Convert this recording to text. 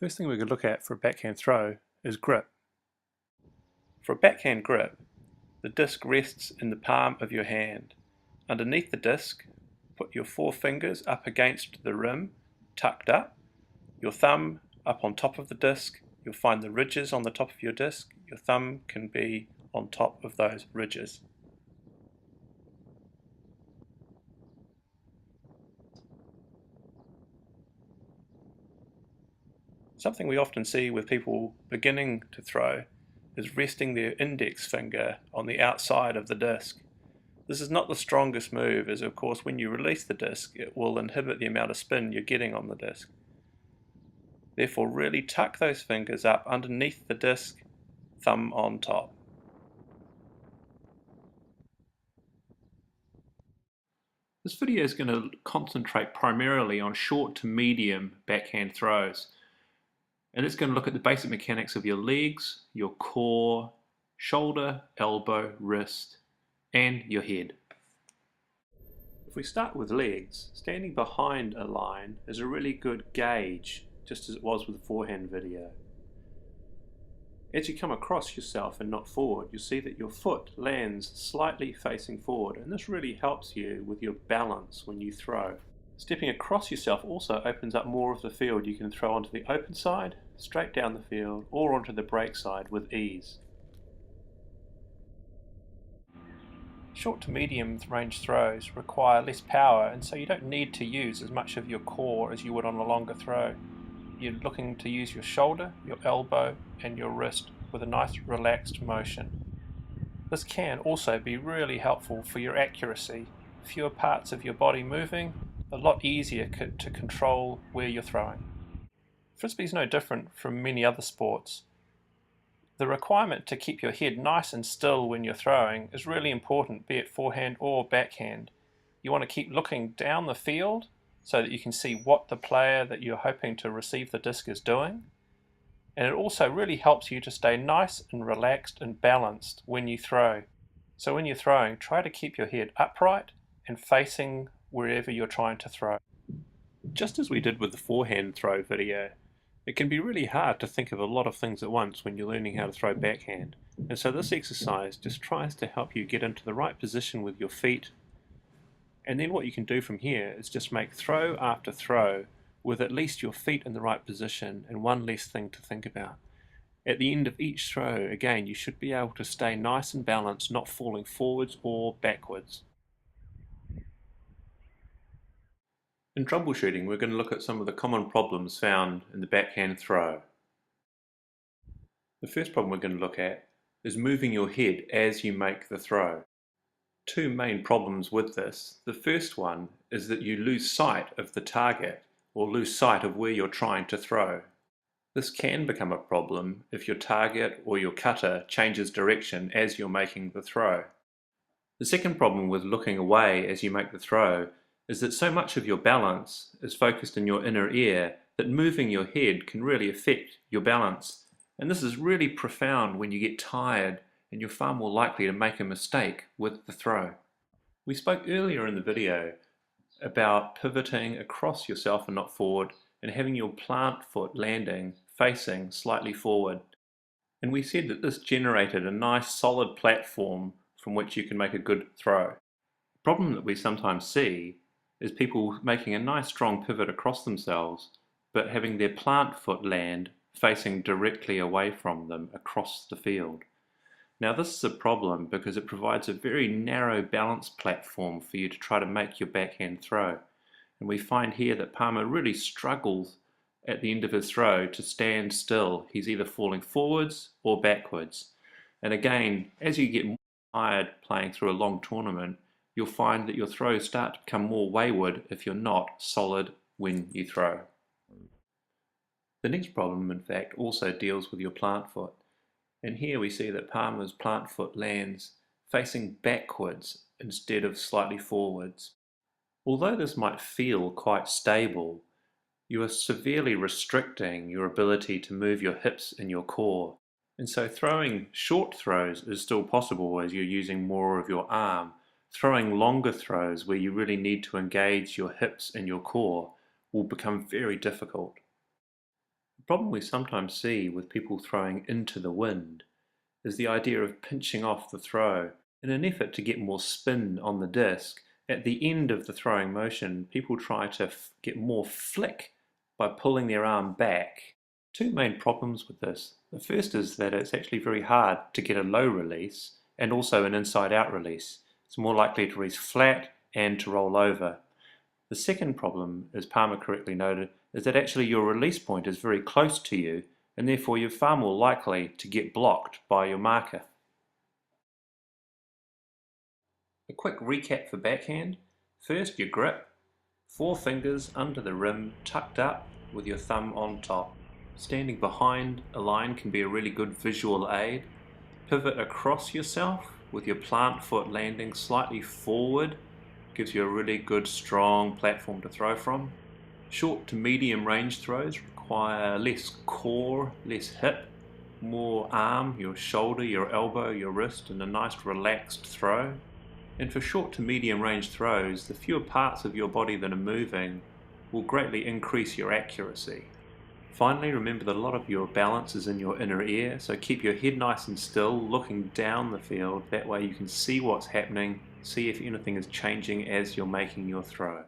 First thing we could look at for a backhand throw is grip. For a backhand grip, the disc rests in the palm of your hand. Underneath the disc, put your four fingers up against the rim, tucked up, your thumb up on top of the disc. You'll find the ridges on the top of your disc. Your thumb can be on top of those ridges. Something we often see with people beginning to throw is resting their index finger on the outside of the disc. This is not the strongest move, as of course when you release the disc it will inhibit the amount of spin you're getting on the disc. Therefore really tuck those fingers up underneath the disc, thumb on top. This video is going to concentrate primarily on short to medium backhand throws. And it's going to look at the basic mechanics of your legs, your core, shoulder, elbow, wrist, and your head. If we start with legs, standing behind a line is a really good gauge, just as it was with the forehand video. As you come across yourself and not forward, you'll see that your foot lands slightly facing forward, and this really helps you with your balance when you throw. Stepping across yourself also opens up more of the field. You can throw onto the open side, straight down the field, or onto the break side with ease. Short to medium range throws require less power, and so you don't need to use as much of your core as you would on a longer throw. You're looking to use your shoulder, your elbow, and your wrist with a nice relaxed motion. This can also be really helpful for your accuracy. Fewer parts of your body moving, a lot easier to control where you're throwing. Frisbee is no different from many other sports. The requirement to keep your head nice and still when you're throwing is really important, be it forehand or backhand. You want to keep looking down the field so that you can see what the player that you're hoping to receive the disc is doing. And it also really helps you to stay nice and relaxed and balanced when you throw. So when you're throwing, try to keep your head upright and facing wherever you're trying to throw. Just as we did with the forehand throw video, it can be really hard to think of a lot of things at once when you're learning how to throw backhand. And so this exercise just tries to help you get into the right position with your feet. And then what you can do from here is just make throw after throw with at least your feet in the right position and one less thing to think about. At the end of each throw, again, you should be able to stay nice and balanced, not falling forwards or backwards. In troubleshooting, we're going to look at some of the common problems found in the backhand throw. The first problem we're going to look at is moving your head as you make the throw. Two main problems with this. The first one is that you lose sight of the target or lose sight of where you're trying to throw. This can become a problem if your target or your cutter changes direction as you're making the throw. The second problem with looking away as you make the throw is that so much of your balance is focused in your inner ear that moving your head can really affect your balance. And this is really profound when you get tired and you're far more likely to make a mistake with the throw. We spoke earlier in the video about pivoting across yourself and not forward and having your plant foot landing facing slightly forward. And we said that this generated a nice solid platform from which you can make a good throw. The problem that we sometimes see is people making a nice strong pivot across themselves but having their plant foot land facing directly away from them across the field. Now this is a problem because it provides a very narrow balance platform for you to try to make your backhand throw. And we find here that Palmer really struggles at the end of his throw to stand still. He's either falling forwards or backwards. And again, as you get more tired playing through a long tournament, you'll find that your throws start to become more wayward if you're not solid when you throw. The next problem, in fact, also deals with your plant foot. And here we see that Palmer's plant foot lands facing backwards instead of slightly forwards. Although this might feel quite stable, you are severely restricting your ability to move your hips and your core. And so throwing short throws is still possible as you're using more of your arm. Throwing longer throws where you really need to engage your hips and your core will become very difficult. The problem we sometimes see with people throwing into the wind is the idea of pinching off the throw. In an effort to get more spin on the disc, at the end of the throwing motion, people try to get more flick by pulling their arm back. Two main problems with this. The first is that it's actually very hard to get a low release and also an inside-out release. It's more likely to release flat and to roll over. The second problem, as Palmer correctly noted, is that actually your release point is very close to you, and therefore you're far more likely to get blocked by your marker. A quick recap for backhand. First, your grip. 4 fingers under the rim, tucked up with your thumb on top. Standing behind a line can be a really good visual aid. Pivot across yourself with your plant foot landing slightly forward. Gives you a really good strong platform to throw from. Short to medium range throws require less core, less hip, more arm, your shoulder, your elbow, your wrist, and a nice relaxed throw. And for short to medium range throws, the fewer parts of your body that are moving will greatly increase your accuracy. Finally, remember that a lot of your balance is in your inner ear, so keep your head nice and still, looking down the field. That way you can see what's happening, see if anything is changing as you're making your throw.